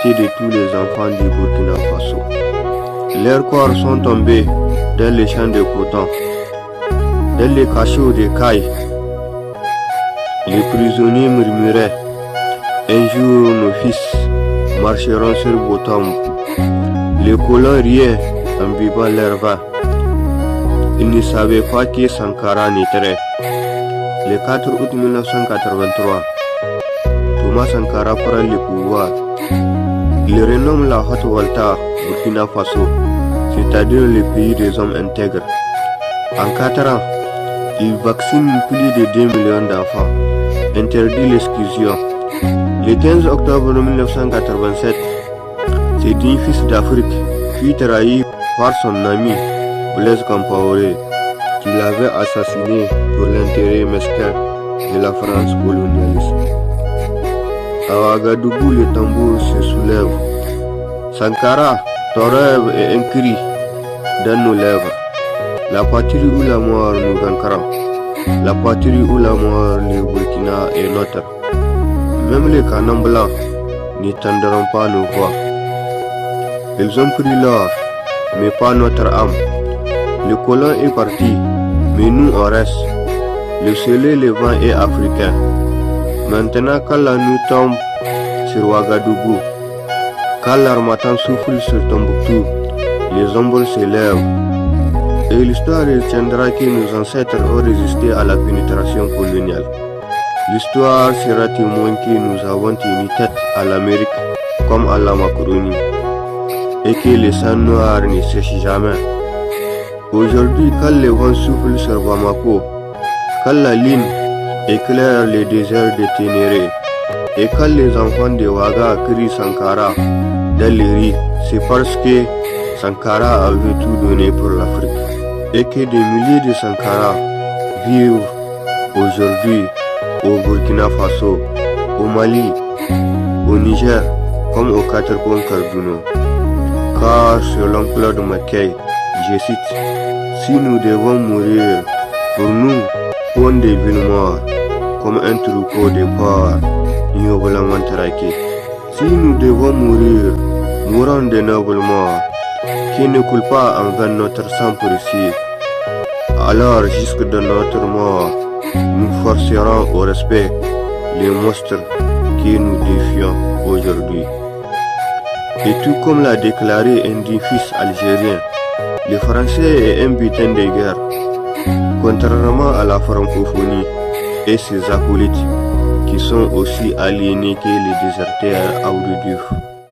de tous les enfants du Burkina Faso. Leurs corps sont tombés dans les champs de coton, dans les cachots de cailles. Les prisonniers murmuraient: un jour nos fils marcheront sur vos tombes. Les colons riaient en buvant leur vin. Ils ne savaient pas que Sankara naîtrait. Le 4 août 1983, Thomas Sankara prend le pouvoir. Il renomme la Haute-Volta Burkina Faso, c'est-à-dire le pays des hommes intègres. En 4 ans, il vaccine plus de 2 millions d'enfants, interdit l'exclusion. Le 15 octobre 1987, c'est un fils d'Afrique, puis trahi par son ami Blaise Compaoré, qui l'avait assassiné pour l'intérêt mesquin de la France colonialiste. À Ouagadougou, le tambour se soulève. Sankara, ton rêve est un cri dans nos lèvres. La patrie ou la mort nous vaincra. La patrie ou la mort, le Burkina est notre. Même les canons blancs n'étendront pas nos voix. Ils ont pris l'or, mais pas notre âme. Le colon est parti, mais nous on reste. Le soleil levant est africain. Maintenant quand la nuit tombe sur Ouagadougou, quand l'harmattan souffle sur Tombouctou, les ombres se lèvent. Et l'histoire retiendra que nos ancêtres ont résisté à la pénétration coloniale. L'histoire sera témoin que nous avons tenu tête à l'Amérique comme à la Macronie, et que le sang noir ne sèche jamais. Aujourd'hui, quand le vent souffle sur Bamako, quand la lune éclaire les déserts de Ténéré, et quand les enfants de Ouaga crient Sankara dans les rues, c'est parce que Sankara avait tout donné pour l'Afrique, et que des milliers de Sankara vivent aujourd'hui au Burkina Faso, au Mali, au Niger, comme aux 4 coins cardinaux. Car selon Claude McKay, je cite: si nous devons mourir, pour nous, point de ville mort, comme un troupeau de porcs ignoblement traqués. Si nous devons mourir, mourons de nobles morts, qui ne coule pas en vain notre sang précieux. Alors, jusque de notre mort, nous forcerons au respect les monstres que nous défions aujourd'hui. Et tout comme l'a déclaré un des fils algérien, le français est un butin de guerre, contrairement à la francophonie et ses acolytes qui sont aussi aliénés que les déserteurs à Ouagadougou.